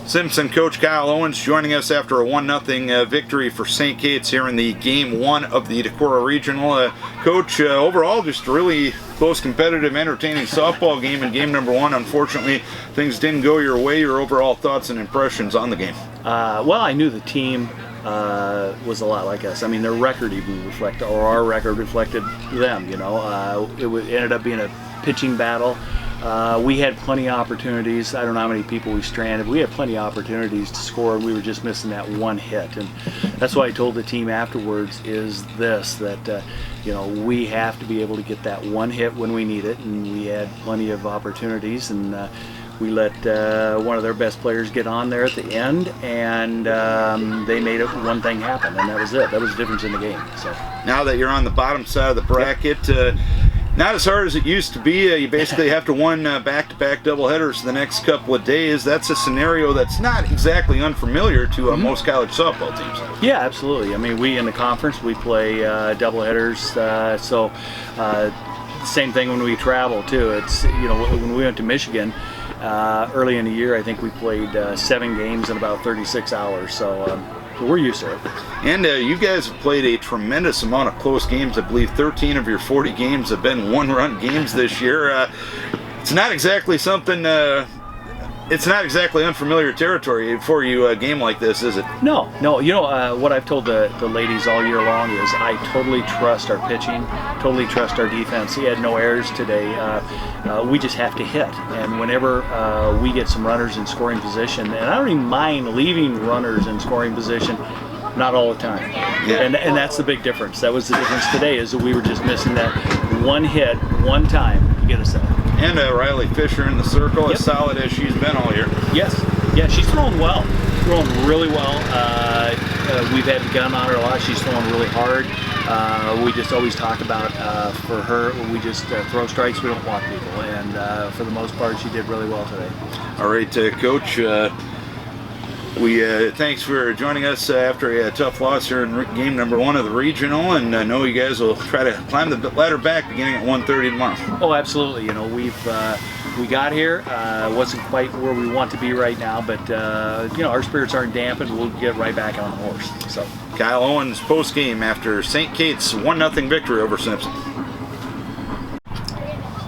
Simpson coach Kyle Owens joining us after a 1-0 victory for St. Kate's here in the Game 1 of the Decorah Regional. Coach, overall just a really close, competitive, entertaining softball game in game number 1. Unfortunately, things didn't go your way. Your overall thoughts and impressions on the game? Well, I knew the team was a lot like us. I mean, their record even reflected, or our record reflected them, you know. It ended up being a pitching battle. We had plenty of opportunities. I don't know how many people we stranded. We had plenty of opportunities to score. We were just missing that one hit, and that's why I told the team afterwards is this, that you know, we have to be able to get that one hit when we need it, and we had plenty of opportunities, and we let one of their best players get on there at the end, and they made one thing happen, and that was it. That was the difference in the game. So now that you're on the bottom side of the bracket, not as hard as it used to be. You basically have to win back-to-back doubleheaders the next couple of days. That's a scenario that's not exactly unfamiliar to most college softball teams. Yeah, absolutely. I mean, we in the conference, we play doubleheaders, so same thing when we travel too. It's, you know, when we went to Michigan early in the year, I think we played 7 games in about 36 hours, so we're used to it. And you guys have played a tremendous amount of close games. I believe 13 of your 40 games have been one-run games this year. It's not exactly something, it's not exactly unfamiliar territory for you, a game like this, is it? No. You know, what I've told the ladies all year long is I totally trust our pitching, totally trust our defense. We had no errors today. We just have to hit. And whenever we get some runners in scoring position, and I don't even mind leaving runners in scoring position, not all the time. Yeah. And that's the big difference. That was the difference today, is that we were just missing that one hit, one time to get us there. And Riley Fisher in the circle, as solid as she's been all year. Yes. Yeah, she's throwing well. Throwing really well. We've had the gun on her a lot. She's throwing really hard. We just always talk about, for her, we just throw strikes, we don't walk people. And for the most part, she did really well today. All right, Coach. Thanks for joining us after a tough loss here in game number 1 of the regional, and I know you guys will try to climb the ladder back beginning at 1:30 tomorrow. Oh, absolutely. You know, we got here, wasn't quite where we want to be right now, but you know, our spirits aren't dampened. We'll get right back on the horse. So, Kyle Owens post game after St. Kate's 1-0 victory over Simpson.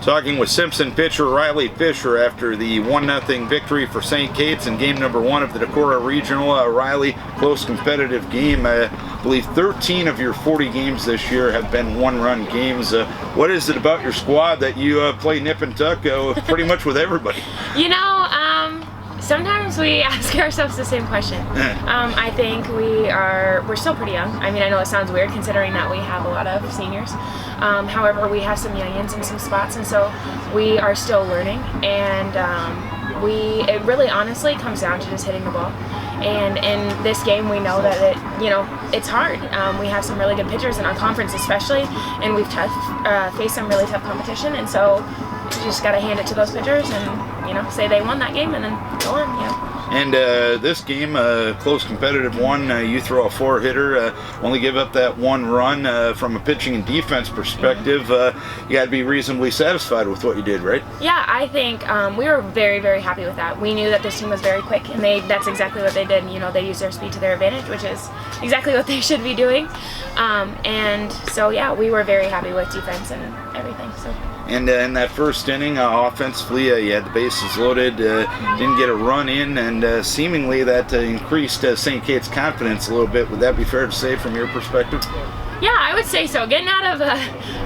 Talking with Simpson pitcher Riley Fisher after the 1-0 victory for St. Kate's in game number 1 of the Decorah Regional. Riley, close competitive game. I believe 13 of your 40 games this year have been one-run games. What is it about your squad that you play nip and tuck pretty much with everybody? You know, sometimes we ask ourselves the same question. I think we're still pretty young. I mean, I know it sounds weird considering that we have a lot of seniors. However, we have some youngins in some spots, and so we are still learning. And it really honestly comes down to just hitting the ball. And in this game, we know that it's hard. We have some really good pitchers in our conference, especially, and we've faced some really tough competition. And so you just got to hand it to those pitchers and say they won that game, and then go on. And this game, close competitive one, you throw a 4-hitter, only give up that 1 run. From a pitching and defense perspective, you got to be reasonably satisfied with what you did, right? Yeah, I think we were very, very happy with that. We knew that this team was very quick, and that's exactly what they did. They used their speed to their advantage, which is exactly what they should be doing. And so, yeah, we were very happy with defense and everything. So. And in that first inning, offensively, you had the bases loaded, didn't get a run in, and seemingly that increased St. Kate's confidence a little bit. Would that be fair to say from your perspective? Yeah, I would say so. Getting out of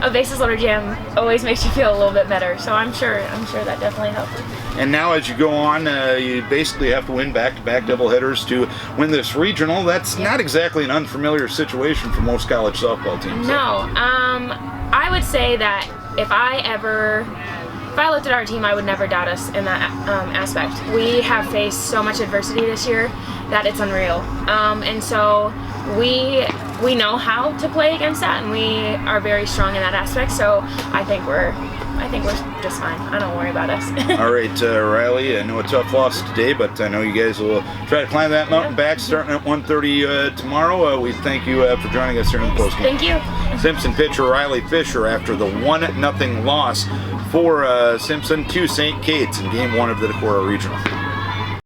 a bases loaded jam always makes you feel a little bit better. So I'm sure that definitely helped. And now as you go on, you basically have to win back-to-back doubleheaders to win this regional. That's not exactly an unfamiliar situation for most college softball teams. No, I would say that if I looked at our team, I would never doubt us in that aspect. We have faced so much adversity this year that it's unreal. And so we know how to play against that, and we are very strong in that aspect. So I think we're just fine. I don't worry about us. All right, Riley, I know a tough loss today, but I know you guys will try to climb that mountain back starting at 1:30 tomorrow. We thank you for joining us here in the postgame. Thank you. Simpson pitcher Riley Fisher after the 1-0 loss for Simpson to St. Kate's in game 1 of the Decorah Regional.